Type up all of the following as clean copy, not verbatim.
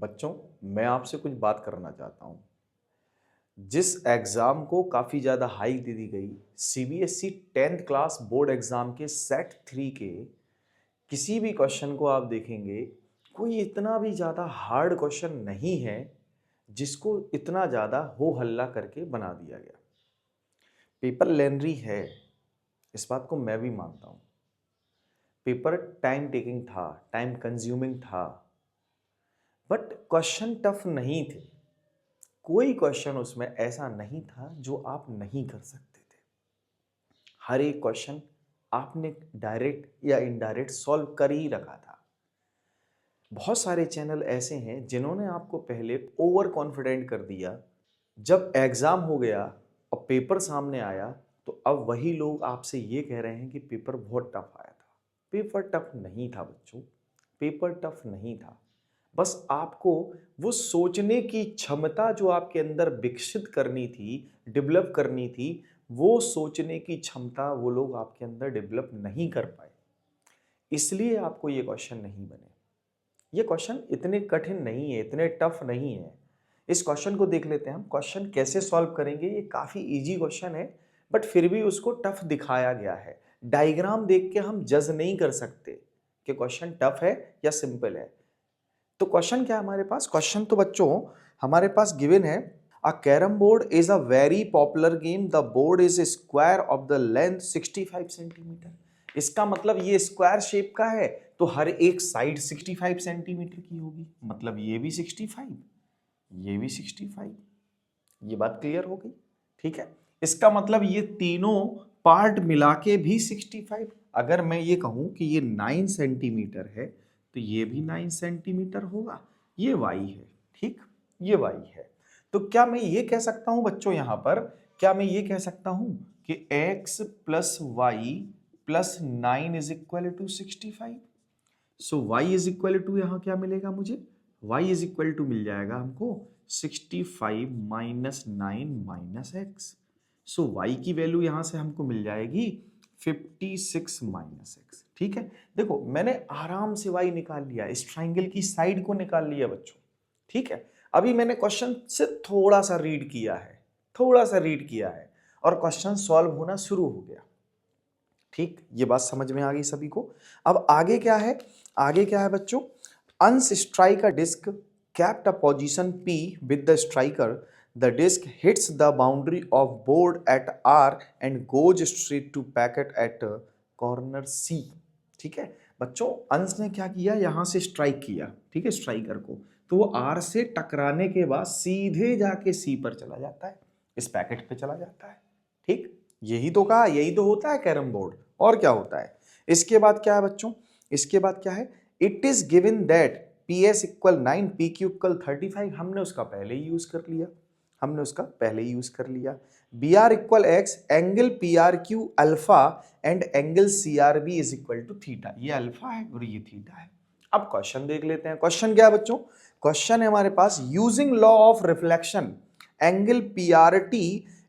बच्चों, मैं आपसे कुछ बात करना चाहता हूँ। जिस एग्ज़ाम को काफ़ी ज़्यादा हाइक दे दी गई, CBSE 10th class board exam के सेट 3 के किसी भी क्वेश्चन को आप देखेंगे, कोई इतना भी ज़्यादा हार्ड क्वेश्चन नहीं है, जिसको इतना ज़्यादा हो हल्ला करके बना दिया गया। पेपर लेंथी है, इस बात को मैं भी मानता हूँ। पेपर टाइम टेकिंग था, टाइम कंज्यूमिंग था, बट क्वेश्चन टफ नहीं थे। कोई क्वेश्चन उसमें ऐसा नहीं था जो आप नहीं कर सकते थे। हर एक क्वेश्चन आपने डायरेक्ट या इनडायरेक्ट सॉल्व कर ही रखा था। बहुत सारे चैनल ऐसे हैं जिन्होंने आपको पहले ओवर कॉन्फिडेंट कर दिया। जब एग्जाम हो गया और पेपर सामने आया तो अब वही लोग आपसे ये कह रहे हैं कि पेपर बहुत टफ आया था। पेपर टफ नहीं था बच्चों, पेपर टफ नहीं था। बस आपको वो सोचने की क्षमता जो आपके अंदर विकसित करनी थी, डेवलप करनी थी, वो सोचने की क्षमता वो लोग आपके अंदर डेवलप नहीं कर पाए, इसलिए आपको ये क्वेश्चन नहीं बने। ये क्वेश्चन इतने कठिन नहीं है, इतने टफ नहीं है। इस क्वेश्चन को देख लेते हैं हम। क्वेश्चन कैसे सॉल्व करेंगे, ये काफ़ी इजी क्वेश्चन है, बट फिर भी उसको टफ दिखाया गया है। डायग्राम देख के हम जज नहीं कर सकते कि क्वेश्चन टफ है या सिंपल है। तो क्वेश्चन क्या है हमारे पास? क्वेश्चन तो बच्चों हमारे पास गिवन है, अ carrom board is a very popular game, the board is square of the length 65 centimetre. इसका मतलब ये स्क्वायर शेप का है तो हर एक साइड 65 सेंटीमीटर की होगी, मतलब ये भी 65, ये भी 65। ये बात क्लियर हो गई? ठीक है, इसका मतलब ये तीनों पार्ट मिला के भी 65। अगर मैं ये कहूं कि ये 9 सेंटीमीटर है तो ये भी 9 सेंटीमीटर होगा। ये वाई है, ठीक, ये वाई है। तो क्या मैं ये कह सकता हूं बच्चों, यहां पर क्या मैं ये कह सकता हूं कि x plus y plus 9 is equal to 65? So y is equal to यहां क्या मिलेगा मुझे? y इज इक्वल टू मिल जाएगा हमको 65 minus 9 minus x. So y की वैल्यू यहां से हमको मिल जाएगी 56 माइनस एक्स। ठीक है, देखो मैंने आराम से y निकाल लिया, इस ट्राइंगल की साइड को निकाल लिया बच्चों। ठीक है, अभी मैंने क्वेश्चन से थोड़ा सा रीड किया है, थोड़ा सा रीड किया है और क्वेश्चन सॉल्व होना शुरू हो गया। ठीक, ये बात समझ में आ गई सभी को? अब आगे क्या है? आगे क्या है बच्चों? Ans strike a disc kept a position P with the striker. The disc hits the boundary of board at R and goes straight to packet at corner C. ठीक है बच्चों, अंश ने क्या किया? यहां से स्ट्राइक किया, ठीक है, स्ट्राइकर को, तो वो R से टकराने के बाद सीधे जाके C पर चला जाता है, इस पैकेट पे चला जाता है। ठीक, यही तो कहा, यही तो होता है कैरम बोर्ड, और क्या होता है? इसके बाद क्या है बच्चों? इसके बाद क्या है? It is given that PS equal 9 PQ equal 35। हमने उसका पहले ही यूज कर लिया, हमने उसका पहले ही यूज कर लिया। BR equal x, angle PRQ alpha and angle CRB is equal to theta. ये अल्फा है और ये थीटा है। अब क्वेश्चन देख लेते हैं। क्वेश्चन क्या है बच्चों? क्वेश्चन है हमारे पास, using law of reflection angle PRT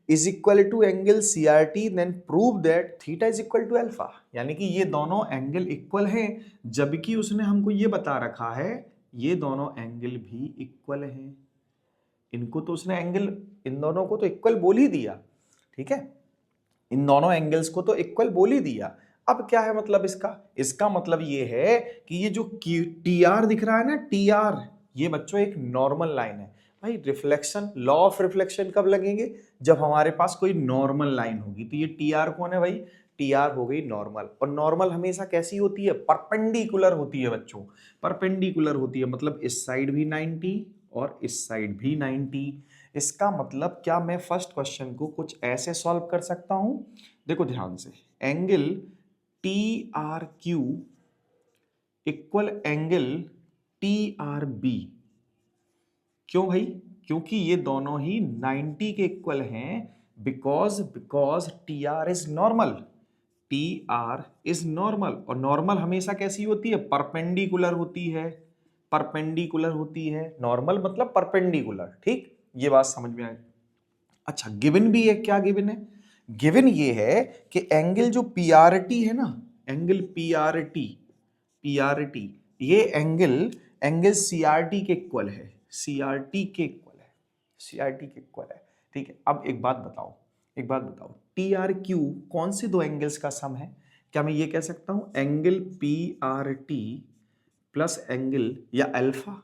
is equal to angle CRT then prove that theta is equal to alpha. यानी कि ये दोनों एंगल इक्वल हैं, जबकि उसने हमको ये बता रखा है ये दोनों एंगल भी इक्वल हैं। इनको तो उसने एंगल, इन दोनों को तो इक्वल बोल ही दिया। ठीक है, इन दोनों एंगल्स को तो इक्वल बोल ही दिया। अब क्या है मतलब इसका? इसका मतलब ये है कि ये जो TR दिख रहा है ना, TR, ये बच्चों एक नॉर्मल लाइन है। भाई रिफ्लेक्शन, लॉ ऑफ रिफ्लेक्शन कब लगेंगे? जब हमारे पास कोई नॉर्मल लाइन होगी। तो ये TR कौन है भाई? TR हो गई नॉर्मल। और नॉर्मल हमेशा कैसी होती है? परपेंडिकुलर होती है बच्चों, परपेंडिकुलर होती है। मतलब इस साइड भी 90 और इस साइड भी 90। इसका मतलब क्या मैं फर्स्ट क्वेश्चन को कुछ ऐसे सॉल्व कर सकता हूं? देखो ध्यान से, angle TRQ equal angle TRB। क्यों भाई? क्योंकि ये दोनों ही 90 के इक्वल हैं, because TR is normal, TR is normal. और नॉर्मल हमेशा कैसी होती है? परपेंडिकुलर होती है, परपेंडिकुलर होती है। नॉर्मल मतलब परपेंडिकुलर। ठीक, ये बात समझ में आई? अच्छा, गिवन भी है। क्या गिवन है? गिवन ये है कि एंगल जो PRT है ना, एंगल PRT, ये एंगल सीआरटी के इक्वल है, सीआरटी के इक्वल है, सीआरटी के इक्वल है। ठीक है, अब एक बात बताओ, एक बात बताओ, टी आर क्यू कौन से दो एंगल्स का सम है? क्या मैं ये कह सकता हूं angle P R T plus angle या अल्फा?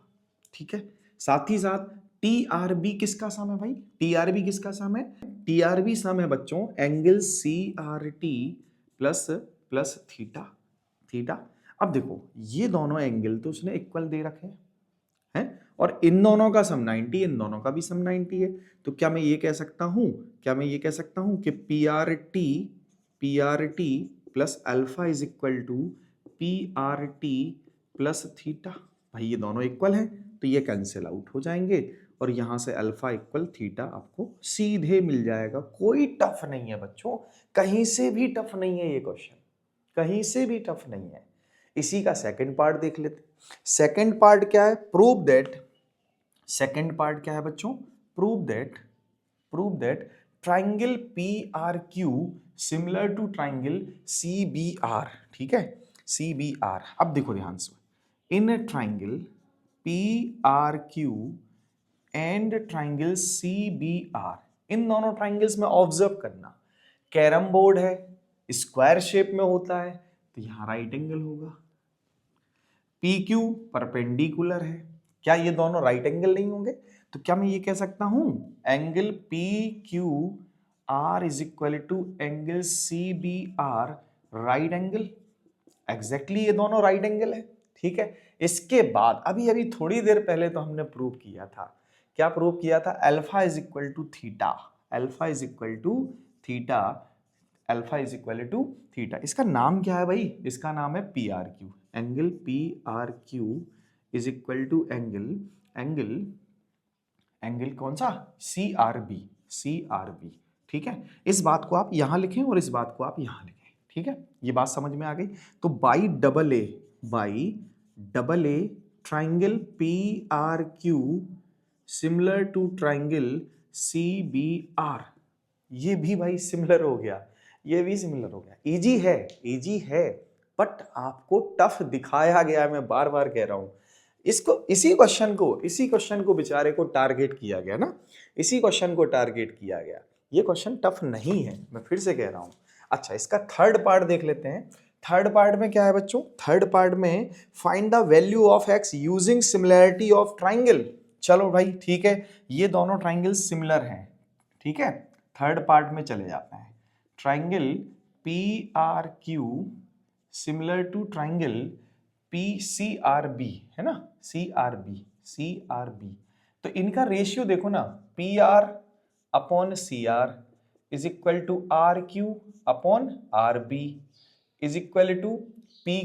ठीक है, साथ ही साथ टी आर बी किसका सम है भाई? टी आर बी किसका सम है? टी आर बी सम है बच्चों angle C R T plus plus theta, theta. अब देखो ये दोनों एंगल तो उसने इक्वल दे रखे हैं, और इन दोनों का सम 90, इन दोनों का भी सम 90 है। तो क्या मैं ये कह सकता हूं, क्या मैं ये कह सकता हूं कि P R T plus alpha is equal to P R T plus theta? भाई ये दोनों इक्वल हैं तो ये कैंसिल आउट हो जाएंगे, और यहां से अल्फा इक्वल थीटा आपको सीधे मिल जाएगा। कोई टफ नहीं है बच्चों, कहीं से भी टफ नहीं है ये क्वेश्चन, कहीं से भी टफ नहीं है। इसी का सेकंड पार्ट देख लेते। सेकंड पार्ट क्या है? प्रूव दैट, सेकंड पार्ट क्या है बच्चों? Prove that triangle P R Q similar to triangle C B R. ठीक है, सी बी आर। अब देखो ध्यान से, in triangle P R Q and triangle C B R, इन दोनों ट्राइंगल्स में ऑब्जर्व करना, कैरम बोर्ड है, स्क्वायर शेप में होता है, तो यहां राइट एंगल होगा। पी क्यू परपेंडिकुलर है, क्या ये दोनों राइट एंगल नहीं होंगे? तो क्या मैं ये कह सकता हूं angle P Q R is equal to angle C B R right angle? Exactly ये दोनों राइट एंगल है। ठीक है, इसके बाद अभी अभी थोड़ी देर पहले तो हमने प्रूव किया था, क्या प्रूव किया था? Alpha is equal to theta, alpha is equal to theta, alpha is equal to theta. इसका नाम क्या है भाई? इसका नाम है P R Q, angle P R Q is equal to angle, angle angle कौन सा? C R B, C R B. ठीक है, इस बात को आप यहां लिखें और इस बात को आप यहां लिखें। ठीक है, ये बात समझ में आ गई? तो by double A triangle P R Q similar to triangle C B R, ये भी भाई सिमिलर हो गया, ये भी सिमिलर हो गया। इजी है, इजी है, बट आपको टफ दिखाया गया है, मैं बार बार कह रहा हूं। इसको, इसी क्वेश्चन को बेचारे को टारगेट किया गया ना, इसी क्वेश्चन को टारगेट किया गया। ये क्वेश्चन टफ नहीं है, मैं फिर से कह रहा हूं। अच्छा, इसका थर्ड पार्ट देख लेते हैं। थर्ड पार्ट में क्या है बच्चों? थर्ड पार्ट में find the value of x using similarity of triangle. चलो भाई ठीक है, ये दोनों ट्राइंगल सिमिलर हैं। ठीक है, थर्ड पार्ट में चले जाते हैं। Triangle P R Q similar to triangle P C R B, है ना, C R B, C R B. तो इनका रेशियो देखो ना, P R upon C R is equal to R Q upon R B is equal to P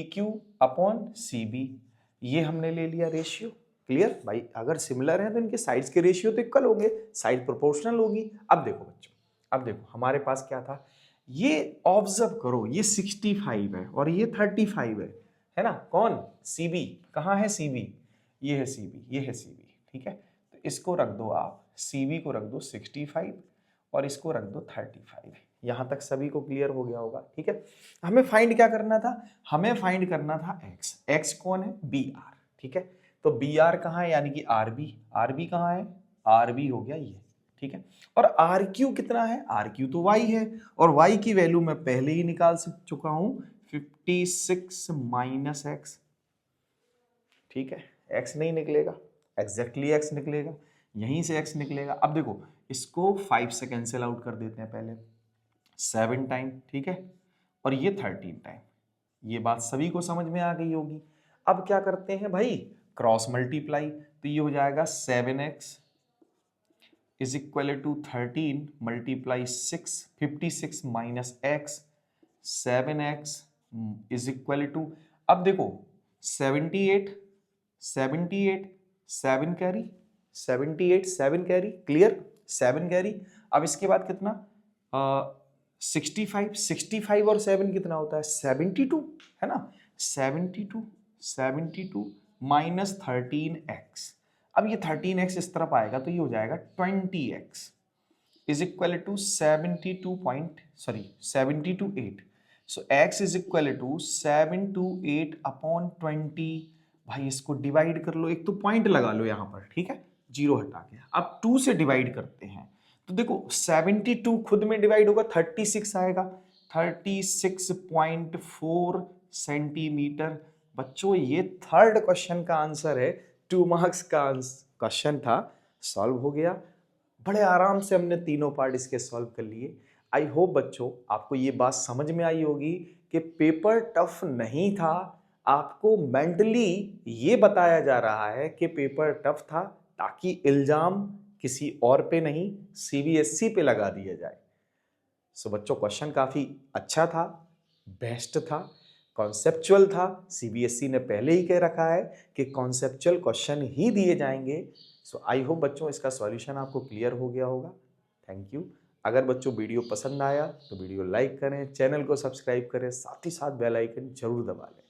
Q upon C B. ये हमने ले लिया रेशियो। क्लियर भाई? अगर सिमिलर है तो इनके साइड्स के रेशियो तो इक्वल होंगे, साइड प्रोपोर्शनल होगी। अब देखो बच्चों, अब देखो हमारे पास क्या था, ये ऑब्जर्व करो, ये 65 है और ये 35 है ना। कौन? सीबी। कहाँ है सीबी? ये है सीबी, ये है सीबी। ठीक है, तो इसको रख दो आप, सीबी को रख दो 65 और इसको रख दो 35। यहां तक सभी को क्लियर हो गया होगा। ठीक है, हमें फाइंड क्या करना था? हमें फाइंड करना था एक्स। एक्स कौन है? B R. ठीक है, तो बी आर कहाँ है? यानी कि आर बी। आर बी कहाँ है? आर बी हो गया ये। ठीक है, और आर क्यू कितना है? आर क्यू तो वाई है, और वाई की वैल्यू मैं पहले ही निकाल चुका हूं 56 माइनस एक्स। ठीक है, एक्स नहीं निकलेगा, एग्जैक्टली एक्स निकलेगा, यहीं से एक्स निकलेगा। अब देखो इसको 5 से कैंसिल आउट कर देते हैं पहले, 7 टाइम। ठीक है, और ये 13 टाइम। ये बात सभी को समझ में आ गई होगी। अब क्या करते हैं भाई? क्रॉस मल्टीप्लाई, तो ये हो जाएगा 7x is equal to 13 multiply 6, 56 minus x, 7x is equal to, अब देखो 78 78 7 कैरी, 78 7 कैरी, क्लियर, 7 कैरी। अब इसके बाद कितना? 65 65 और 7 कितना होता है? 72, है ना। 72 माइनस 13x। अब ये 13x इस तरफ आएगा तो ये हो जाएगा 20x is equal to 72 8। So x is equal to 728/20। भाई इसको डिवाइड कर लो, एक तो पॉइंट लगा लो यहां पर, ठीक है, जीरो हटा के। अब 2 से डिवाइड करते हैं तो देखो 72 खुद में डिवाइड होगा 36 आएगा, 36.4 सेंटीमीटर। बच्चों ये थर्ड क्वेश्चन का आंसर है, 2 मार्क्स का क्वेश्चन था, सॉल्व हो गया। बड़े आराम से हमने तीनों पार्ट इसके सॉल्व कर लिए। आई होप बच्चों आपको ये बात समझ में आई होगी कि पेपर टफ नहीं था, आपको मेंटली ये बताया जा रहा है कि पेपर टफ था ताकि इल्जाम किसी और पे नहीं सीबीएसई पे लगा दिया जाए। सो बच्चों क्वेश्चन काफी अच्छा था, बेस्ट था, कॉन्सेप्चुअल था। सीबीएसई ने पहले ही कह रखा है कि कॉन्सेप्चुअल क्वेश्चन ही दिए जाएंगे। सो आई होप बच्चों इसका सॉल्यूशन आपको क्लियर हो गया होगा। Thank you. अगर बच्चों वीडियो पसंद आया तो वीडियो लाइक करें, चैनल को सब्सक्राइब करें, साथ ही साथ बेल आइकन जरूर दबा लें।